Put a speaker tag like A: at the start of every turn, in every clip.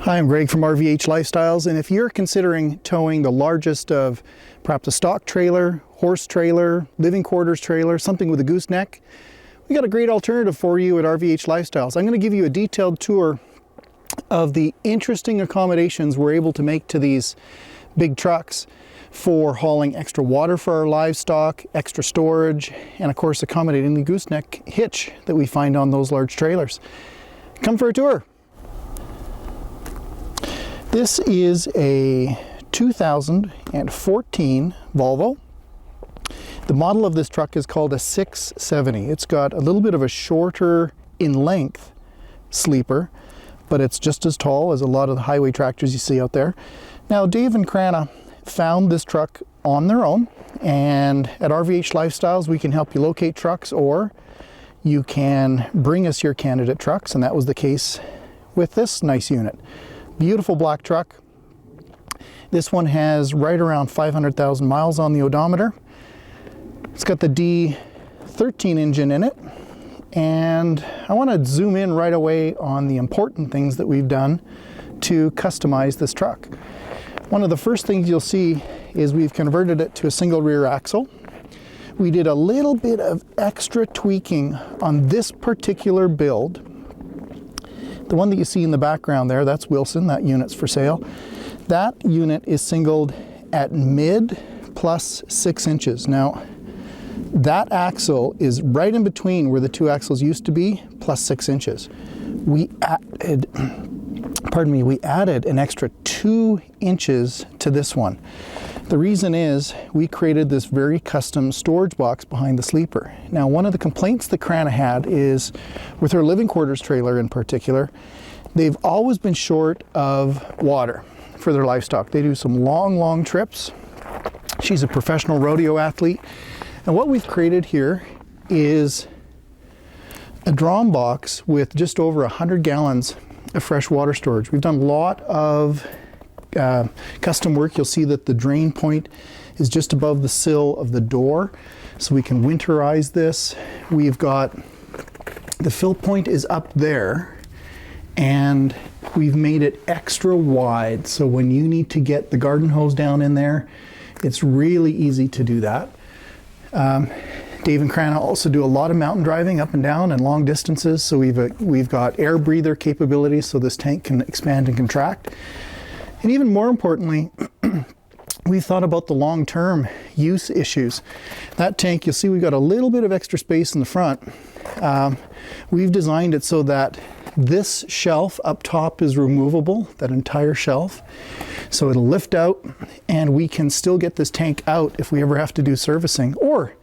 A: Hi, I'm Greg from RVH Lifestyles, and if you're considering towing the largest of perhaps a stock trailer, horse trailer, living quarters trailer, something with a gooseneck, we got a great alternative for you at RVH Lifestyles. I'm going to give you a detailed tour of the interesting accommodations we're able to make to these big trucks for hauling extra water for our livestock, extra storage, and of course accommodating the gooseneck hitch that we find on those large trailers. Come for a tour. This is a 2014 Volvo. The model of this truck is called a 670. It's got a little bit of a shorter in length sleeper, but it's just as tall as a lot of the highway tractors you see out there. Now, Dave and Crana found this truck on their own, and at RVH Lifestyles we can help you locate trucks, or you can bring us your candidate trucks, and that was the case with this nice unit. Beautiful black truck. This one has right around 500,000 miles on the odometer. It's got the D13 engine in it, and I want to zoom in right away on the important things that we've done to customize this truck. One of the first things you'll see is we've converted it to a single rear axle. We did a little bit of extra tweaking on this particular build. The one that you see in the background there, that's Wilson, that unit's for sale. That unit is singled at mid plus 6 inches. Now, that axle is right in between where the two axles used to be, plus 6 inches. We added an extra 2 inches to this one. The reason is we created this very custom storage box behind the sleeper. Now, one of the complaints that Crana had is with her living quarters trailer in particular, they've always been short of water for their livestock. They do some long trips. She's a professional rodeo athlete. And what we've created here is a drawn box with just over 100 gallons of fresh water storage. We've done a lot of custom work. You'll see that the drain point is just above the sill of the door, so we can winterize this. We've got the fill point is up there, and we've made it extra wide, so when you need to get the garden hose down in there, it's really easy to do that. Dave and Crana also do a lot of mountain driving up and down and long distances, so we've got air breather capabilities, so this tank can expand and contract. And even more importantly, we've thought about the long-term use issues. That tank, you'll see we've got a little bit of extra space in the front. We've designed it so that this shelf up top is removable, that entire shelf. So it'll lift out, and we can still get this tank out if we ever have to do servicing, or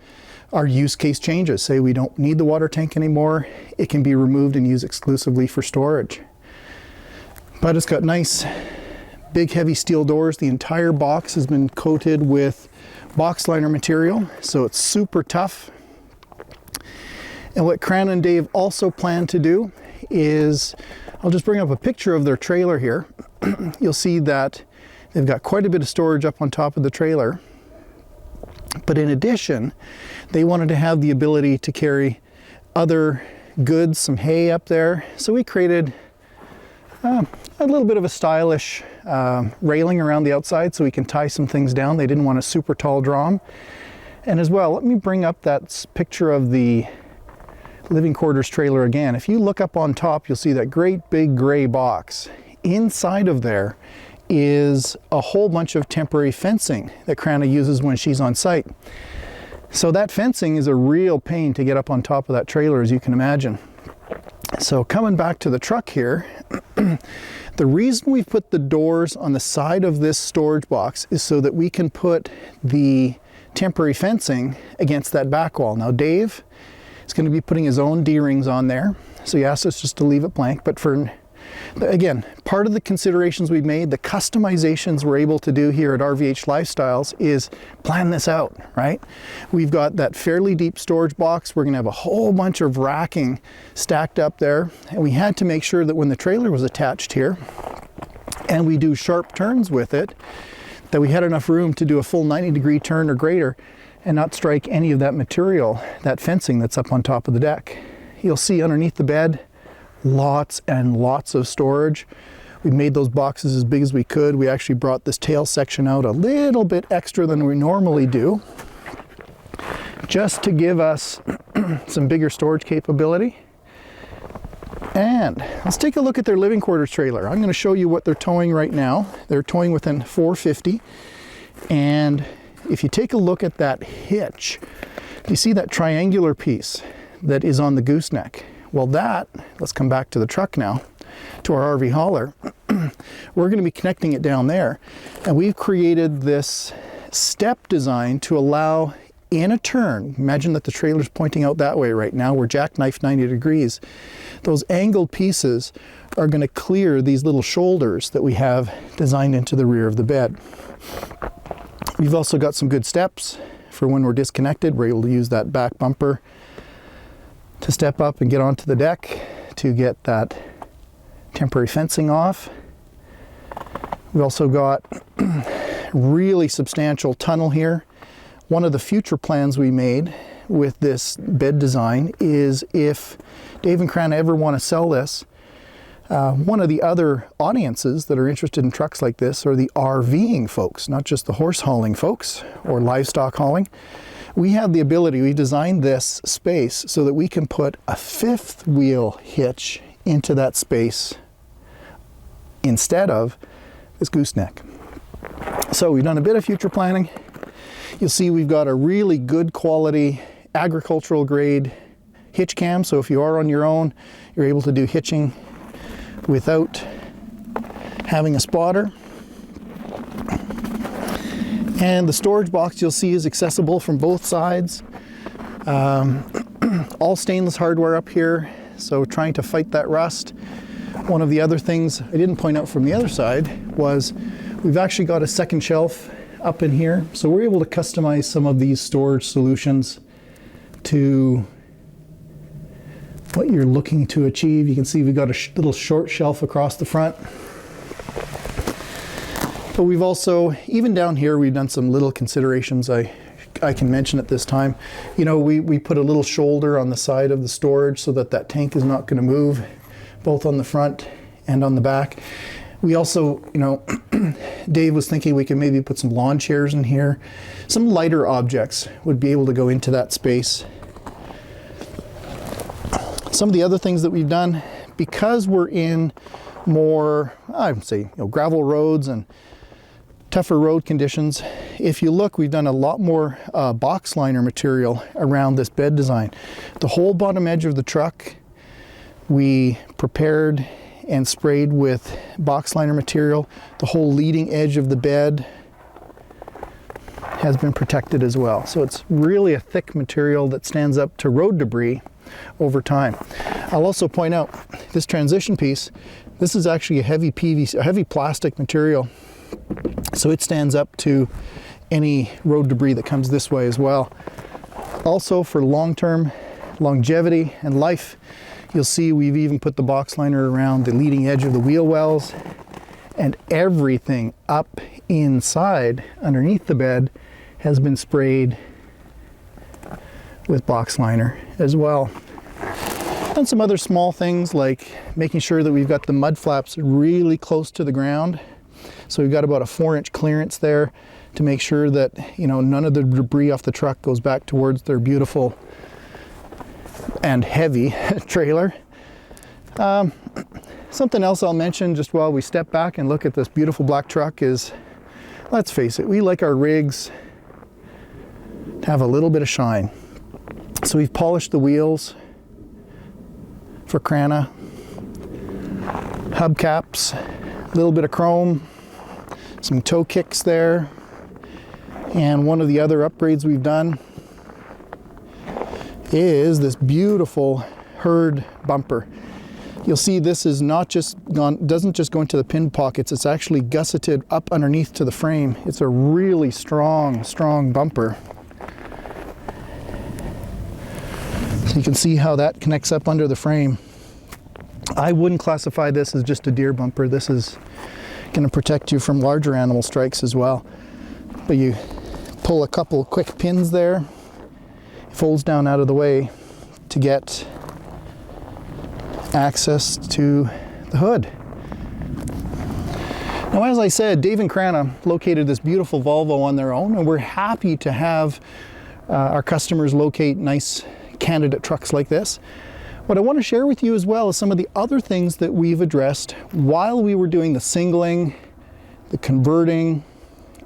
A: our use case changes. Say we don't need the water tank anymore, it can be removed and used exclusively for storage. But it's got nice big heavy steel doors. The entire box has been coated with box liner material, so it's super tough. And what Crana and Dave also plan to do is, I'll just bring up a picture of their trailer here. You'll see that they've got quite a bit of storage up on top of the trailer. But in addition, they wanted to have the ability to carry other goods, some hay up there. So we created a little bit of a stylish railing around the outside so we can tie some things down. They didn't want a super tall drum. And as well, let me bring up that picture of the living quarters trailer again. If you look up on top, you'll see that great big gray box. Inside of there is a whole bunch of temporary fencing that Crana uses when she's on site. So that fencing is a real pain to get up on top of that trailer, as you can imagine. So coming back to the truck here, the reason we've put the doors on the side of this storage box is so that we can put the temporary fencing against that back wall. Now Dave is going to be putting his own D-rings on there, so he asked us just to leave it blank. But for, again, part of the considerations we've made, the customizations we're able to do here at RVH Lifestyles is plan this out, right? We've got that fairly deep storage box. We're going to have a whole bunch of racking stacked up there, and we had to make sure that when the trailer was attached here and we do sharp turns with it, that we had enough room to do a full 90-degree turn or greater and not strike any of that material, that fencing that's up on top of the deck. You'll see underneath the bed, lots and lots of storage. We made those boxes as big as we could. We actually brought this tail section out a little bit extra than we normally do, just to give us some bigger storage capability. And let's take a look at their living quarters trailer. I'm going to show you what they're towing right now. They're towing within 450. And if you take a look at that hitch, you see that triangular piece that is on the gooseneck? Well, let's come back to the truck now, to our RV hauler. We're going to be connecting it down there. And we've created this step design to allow, in a turn, imagine that the trailer's pointing out that way right now, we're jackknifed 90 degrees. Those angled pieces are going to clear these little shoulders that we have designed into the rear of the bed. We've also got some good steps for when we're disconnected. We're able to use that back bumper to step up and get onto the deck to get that temporary fencing off. We've also got really substantial tunnel here. One of the future plans we made with this bed design is if Dave and Crana ever want to sell this, one of the other audiences that are interested in trucks like this are the RVing folks, not just the horse hauling folks or livestock hauling. We have the ability, we designed this space so that we can put a fifth wheel hitch into that space instead of this gooseneck. So we've done a bit of future planning. You'll see we've got a really good quality agricultural grade hitch cam. So if you are on your own, you're able to do hitching without having a spotter. And the storage box you'll see is accessible from both sides. All stainless hardware up here, so trying to fight that rust. One of the other things I didn't point out from the other side was we've actually got a second shelf up in here, so we're able to customize some of these storage solutions to what you're looking to achieve. You can see we've got a little short shelf across the front. But we've also, even down here, we've done some little considerations I can mention at this time. You know, we put a little shoulder on the side of the storage so that that tank is not going to move, both on the front and on the back. We also, you know, Dave was thinking we could maybe put some lawn chairs in here. Some lighter objects would be able to go into that space. Some of the other things that we've done, because we're in more, I would say, gravel roads and tougher road conditions, if you look, we've done a lot more box liner material around this bed design. The whole bottom edge of the truck we prepared and sprayed with box liner material. The whole leading edge of the bed has been protected as well. So it's really a thick material that stands up to road debris over time. I'll also point out this transition piece, this is actually a heavy PVC, a heavy plastic material. So it stands up to any road debris that comes this way as well. Also for long-term longevity and life, you'll see we've even put the box liner around the leading edge of the wheel wells, and everything up inside underneath the bed has been sprayed with box liner as well. And some other small things like making sure that we've got the mud flaps really close to the ground. So we've got about a 4-inch clearance there to make sure that, you know, none of the debris off the truck goes back towards their beautiful and heavy trailer. Something else I'll mention just while we step back and look at this beautiful black truck is, let's face it, we like our rigs to have a little bit of shine. So we've polished the wheels for Crana, hubcaps, a little bit of chrome, some toe kicks there, and one of the other upgrades we've done is this beautiful herd bumper. You'll see this is not just doesn't just go into the pin pockets, it's actually gusseted up underneath to the frame. It's a really strong bumper. So you can see how that connects up under the frame. I wouldn't classify this as just a deer bumper. This is going to protect you from larger animal strikes as well. But you pull a couple quick pins there, it folds down out of the way to get access to the hood. Now, as I said, Dave and Crana located this beautiful Volvo on their own, and we're happy to have our customers locate nice candidate trucks like this. What I want to share with you as well is some of the other things that we've addressed while we were doing the singling, the converting,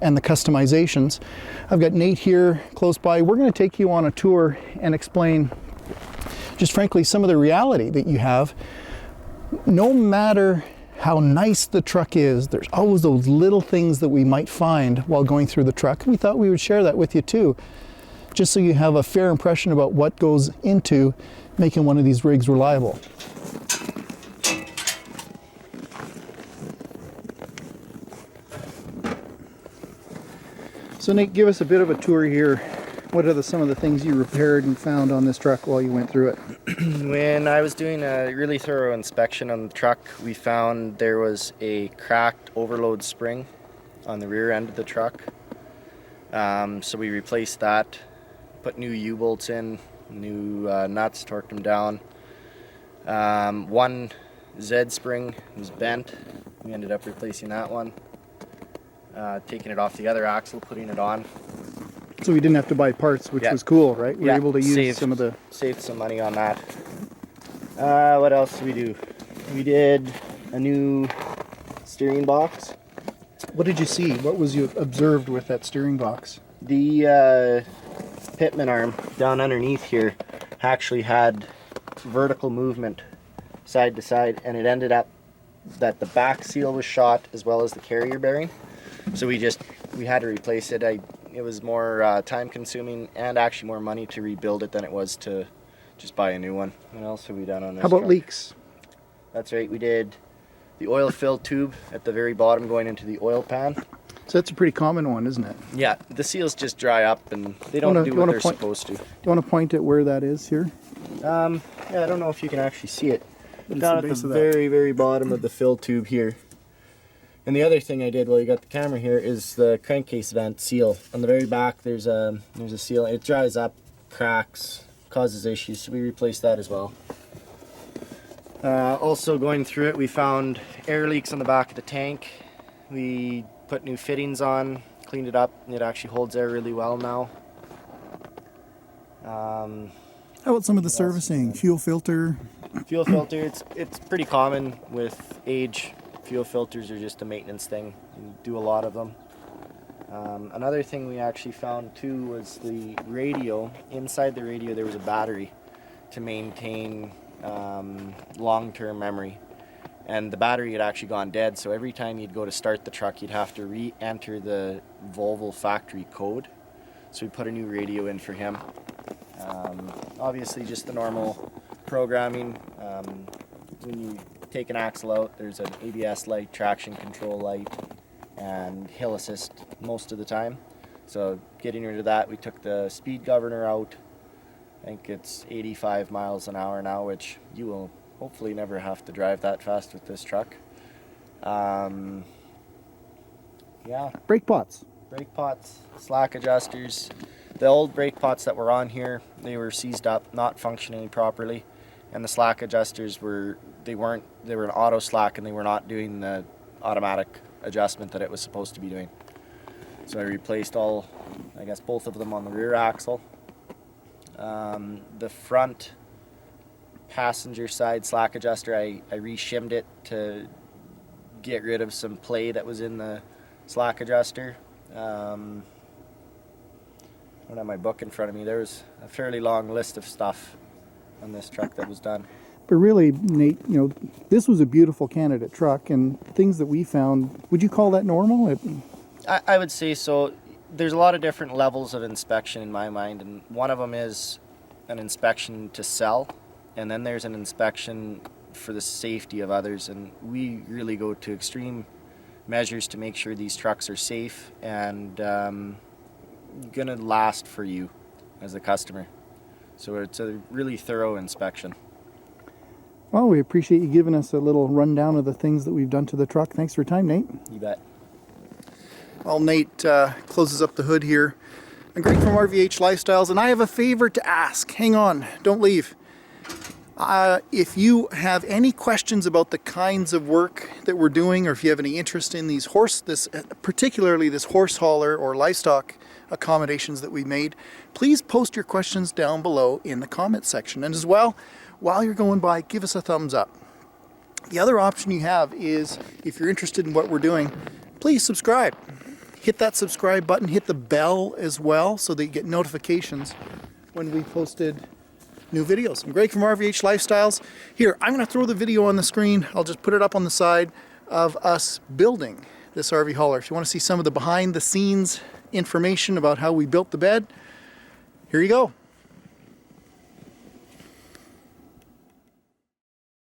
A: and the customizations. I've got Nate here close by. We're going to take you on a tour and explain just frankly some of the reality that you have. No matter how nice the truck is, there's always those little things that we might find while going through the truck. We thought we would share that with you too, just so you have a fair impression about what goes into making one of these rigs reliable. So Nate, give us a bit of a tour here. What are some of the things you repaired and found on this truck while you went through it?
B: When I was doing a really thorough inspection on the truck, we found there was a cracked overload spring on the rear end of the truck. So we replaced that, put new U-bolts in, new nuts, torqued them down. One Z spring was bent. We ended up replacing that one, taking it off the other axle, putting it on.
A: So we didn't have to buy parts, which was cool, right? We were able to use
B: saved some money on that. What else did we do? We did a new steering box.
A: What did you see? What was you observed with that steering box?
B: The pitman arm down underneath here actually had vertical movement side to side, and it ended up that the back seal was shot as well as the carrier bearing. So we had to replace it. It was more time consuming and actually more money to rebuild it than it was to just buy a new one. What else have we done on this
A: How about
B: truck?
A: leaks?
B: That's right, we did the oil filled tube at the very bottom going into the oil pan.
A: So that's a pretty common one, isn't it?
B: Yeah, the seals just dry up and they don't do what they're supposed to.
A: Do you want to point at where that is here?
B: Yeah, I don't know if you can actually see it. Down at the very, very bottom of the fill tube here. And the other thing I did while you got the camera here is the crankcase vent seal. On the very back there's a seal. It dries up, cracks, causes issues, so we replaced that as well. Also going through it, we found air leaks on the back of the tank. We put new fittings on, cleaned it up, and it actually holds air really well now.
A: How about some of the servicing? Fuel filter?
B: Fuel filter, it's pretty common with age. Fuel filters are just a maintenance thing. You do a lot of them. Another thing we actually found too was the radio. Inside the radio there was a battery to maintain long-term memory. And the battery had actually gone dead, so every time you'd go to start the truck you'd have to re-enter the Volvo factory code. So we put a new radio in for him. Obviously just the normal programming. When you take an axle out, there's an ABS light, traction control light, and hill assist most of the time. So getting rid of that, we took the speed governor out. I think it's 85 miles an hour now, which you will hopefully never have to drive that fast with this truck. Yeah.
A: Brake pots.
B: Brake pots, slack adjusters. The old brake pots that were on here, they were seized up, not functioning properly. And the slack adjusters they were an auto slack and they were not doing the automatic adjustment that it was supposed to be doing. So I replaced both of them on the rear axle. The front passenger side slack adjuster, I re-shimmed it to get rid of some play that was in the slack adjuster. I don't have my book in front of me. There was a fairly long list of stuff on this truck that was done.
A: But really, Nate, this was a beautiful candidate truck, and things that we found, would you call that normal?
B: I would say so. There's a lot of different levels of inspection in my mind, and one of them is an inspection to sell, and then there's an inspection for the safety of others, and we really go to extreme measures to make sure these trucks are safe and gonna last for you as a customer. So it's a really thorough inspection.
A: Well, we appreciate you giving us a little rundown of the things that we've done to the truck. Thanks for your time, Nate.
B: You bet.
A: Well, Nate closes up the hood here. I'm Gregg from RVH Lifestyles, and I have a favor to ask. Hang on, don't leave. If you have any questions about the kinds of work that we're doing, or if you have any interest in these particularly this horse hauler or livestock accommodations that we made, please post your questions down below in the comment section. And as well, while you're going by, give us a thumbs up. The other option you have is, if you're interested in what we're doing, please subscribe. Hit that subscribe button, hit the bell as well, so that you get notifications when we posted new videos. I'm Greg from RVH Lifestyles. Here, I'm going to throw the video on the screen. I'll just put it up on the side of us building this RV hauler. If you want to see some of the behind the scenes information about how we built the bed, here you go.